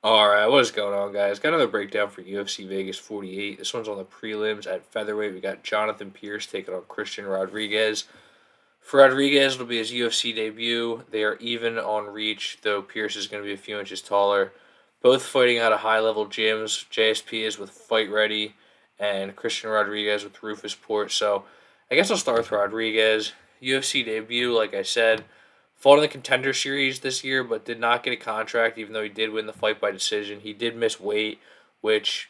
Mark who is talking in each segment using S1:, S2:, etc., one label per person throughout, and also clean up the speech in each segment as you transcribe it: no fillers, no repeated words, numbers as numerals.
S1: All right, what is going on, guys? Got another breakdown for UFC Vegas 48. This one's on the prelims at featherweight. We got Jonathan Pearce taking on Christian Rodriguez. For Rodriguez, it'll be his UFC debut. They are even on reach, though Pearce is going to be a few inches taller. Both fighting out of high level gyms. JSP is with Fight Ready, and Christian Rodriguez with Rufus Port. So I guess I'll start with Rodriguez. UFC debut, like I said, fought in the Contender Series this year, but did not get a contract, even though he did win the fight by decision. He did miss weight, which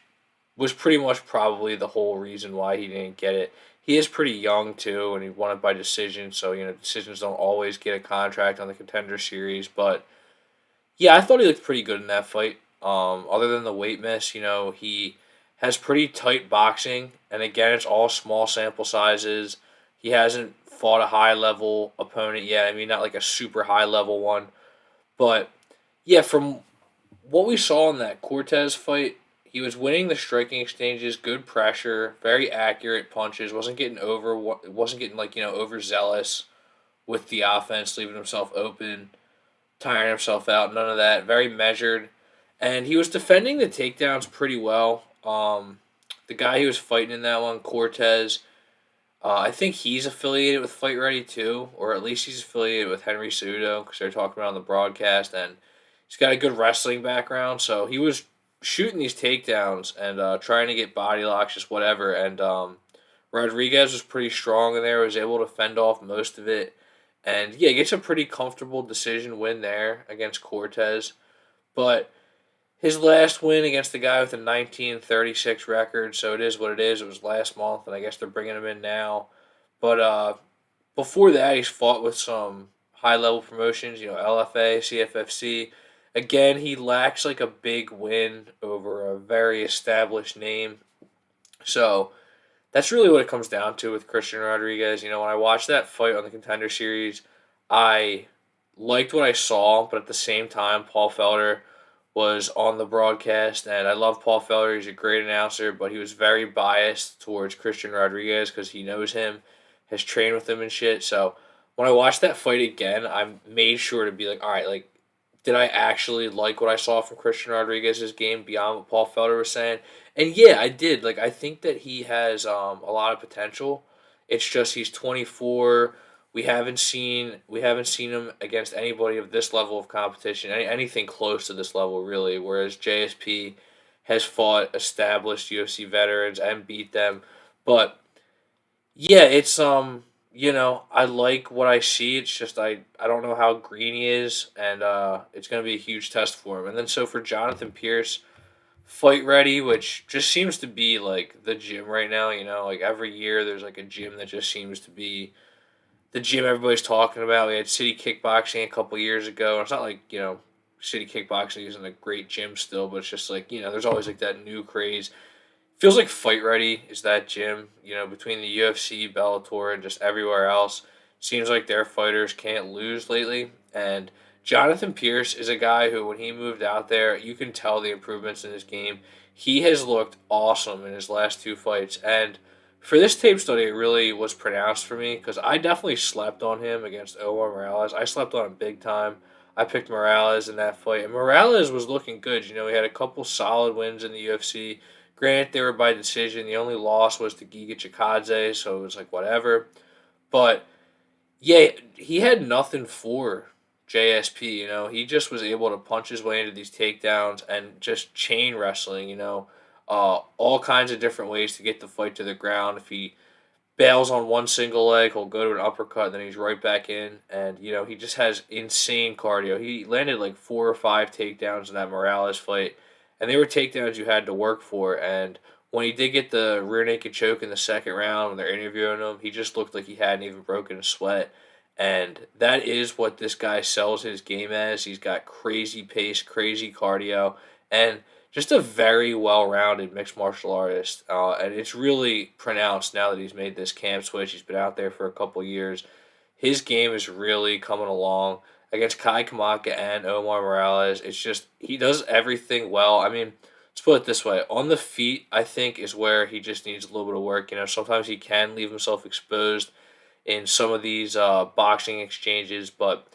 S1: was pretty much probably the whole reason why he didn't get it. He is pretty young too, and he won it by decision. So decisions don't always get a contract on the Contender Series. But yeah, I thought he looked pretty good in that fight. Other than the weight miss, he has pretty tight boxing, and again, it's all small sample sizes. He hasn't fought a high level opponent yet. I mean, not like a super high level one, but yeah, from what we saw in that Cortez fight, he was winning the striking exchanges, good pressure, very accurate punches. Wasn't getting like overzealous with the offense, leaving himself open, tiring himself out. None of that. Very measured, and he was defending the takedowns pretty well. The guy he was fighting in that one, Cortez. I think he's affiliated with Fight Ready too, or at least he's affiliated with Henry Cejudo because they're talking about it on the broadcast, and he's got a good wrestling background. So he was shooting these takedowns and trying to get body locks, just whatever. And Rodriguez was pretty strong in there, was able to fend off most of it, and yeah, gets a pretty comfortable decision win there against Cortez. But his last win against the guy with a 19-36 record, so it is what it is. It was last month, and I guess they're bringing him in now. But before that, he's fought with some high level promotions, LFA, CFFC. Again, he lacks like a big win over a very established name. So that's really what it comes down to with Christian Rodriguez. When I watched that fight on the Contender Series, I liked what I saw, but at the same time, Paul Felder was on the broadcast, and I love Paul Felder. He's a great announcer, but he was very biased towards Christian Rodriguez because he knows him, has trained with him and shit. So when I watched that fight again, I made sure to be like, all right, like, did I actually like what I saw from Christian Rodriguez's game beyond what Paul Felder was saying? And yeah, I did. Like, I think that he has a lot of potential. It's just he's 24. We haven't seen him against anybody of this level of competition, anything close to this level really. Whereas JSP has fought established UFC veterans and beat them, but yeah, it's I like what I see. It's just I don't know how green he is, and it's gonna be a huge test for him. And then so for Jonathan Pearce, Fight Ready, which just seems to be like the gym right now. Like every year there's like a gym that just seems to be the gym everybody's talking about. We had City Kickboxing a couple years ago. It's not like City Kickboxing isn't a great gym still, but it's just like there's always like that new craze. Feels like Fight Ready is that gym. Between the UFC, Bellator, and just everywhere else, seems like their fighters can't lose lately. And Jonathan Pearce is a guy who, when he moved out there, you can tell the improvements in his game. He has looked awesome in his last two fights, and for this tape study, it really was pronounced for me because I definitely slept on him against Omar Morales. I slept on him big time. I picked Morales in that fight, and Morales was looking good. He had a couple solid wins in the UFC. Granted, they were by decision. The only loss was to Giga Chikadze, so it was like whatever. But yeah, he had nothing for JSP. He just was able to punch his way into these takedowns and just chain wrestling. All kinds of different ways to get the fight to the ground. If he bails on one single leg, he'll go to an uppercut, and then he's right back in. And he just has insane cardio. He landed like 4 or 5 takedowns in that Morales fight, and they were takedowns you had to work for. And when he did get the rear naked choke in the second round when they're interviewing him, he just looked like he hadn't even broken a sweat. And that is what this guy sells his game as. He's got crazy pace, crazy cardio, and just a very well-rounded mixed martial artist. And it's really pronounced now that he's made this camp switch. He's been out there for a couple years. His game is really coming along against Kai Kamaka and Omar Morales. It's just he does everything well. I mean, let's put it this way: on the feet, I think is where he just needs a little bit of work. Sometimes he can leave himself exposed in some of these boxing exchanges, but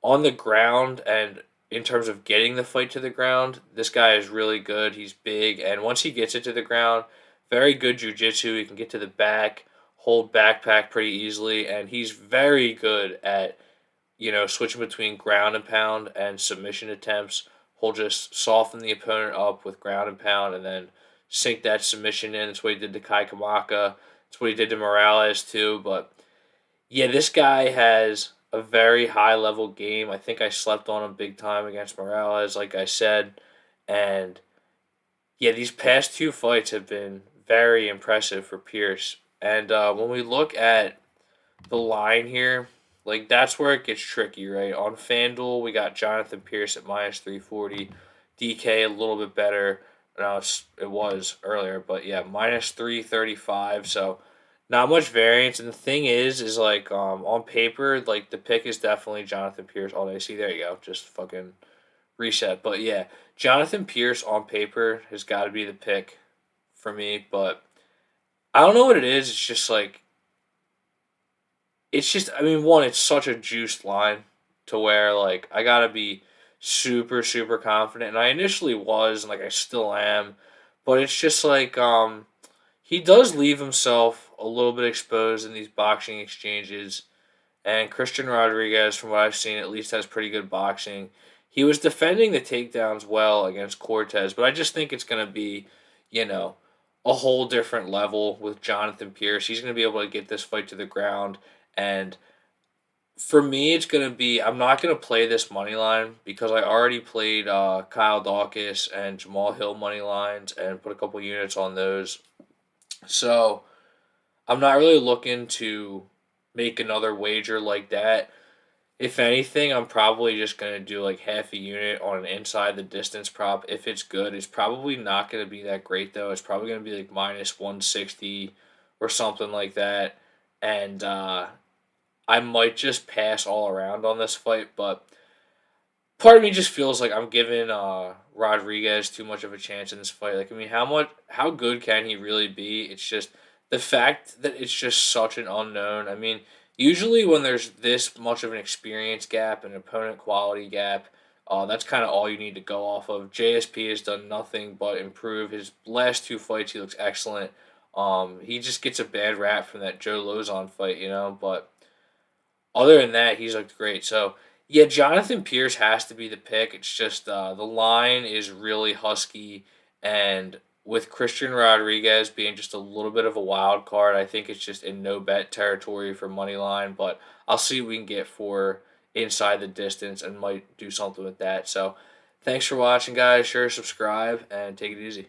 S1: on the ground and in terms of getting the fight to the ground, this guy is really good. He's big, and once he gets it to the ground, very good jujitsu. He can get to the back, hold backpack pretty easily, and he's very good at switching between ground and pound and submission attempts. He'll just soften the opponent up with ground and pound, and then sink that submission in. That's what he did to Kai Kamaka. That's what he did to Morales too. But yeah, this guy has a very high level game. I think I slept on him big time against Morales, like I said. And yeah, these past two fights have been very impressive for Pearce. And when we look at the line here, like that's where it gets tricky, right? On FanDuel, we got Jonathan Pearce at minus 340, DK a little bit better. No, it was earlier, but yeah, minus 335. So not much variance. And the thing is like on paper, like the pick is definitely Jonathan Pearce all day. See, there you go, just fucking reset. But yeah, Jonathan Pearce on paper has got to be the pick for me. But I don't know what it is. I mean, one, it's such a juiced line to where, like, I gotta be super, super confident. And I initially was, and, like, I still am. But it's just like, he does leave himself a little bit exposed in these boxing exchanges. And Christian Rodriguez, from what I've seen, at least has pretty good boxing. He was defending the takedowns well against Cortez, but I just think it's going to be, you know, a whole different level with Jonathan Pearce. He's going to be able to get this fight to the ground. And for me, it's going to be, I'm not going to play this money line because I already played Kyle Dawkins and Jamal Hill money lines and put a couple units on those. So I'm not really looking to make another wager like that. If anything, I'm probably just going to do like half a unit on an inside the distance prop. If it's good, it's probably not going to be that great though. It's probably going to be like minus 160 or something like that. And I might just pass all around on this fight, but part of me just feels like I'm giving Rodriguez too much of a chance in this fight. Like, I mean, how good can he really be? It's just the fact that it's just such an unknown. I mean, usually when there's this much of an experience gap, an opponent quality gap, that's kind of all you need to go off of. JSP has done nothing but improve. His last two fights, he looks excellent. He just gets a bad rap from that Joe Lozon fight, but other than that, he's looked great. So yeah, Jonathan Pearce has to be the pick. It's just the line is really husky, and with Christian Rodriguez being just a little bit of a wild card, I think it's just in no bet territory for money line. But I'll see what we can get for inside the distance and might do something with that. So thanks for watching, guys. Sure, subscribe and take it easy.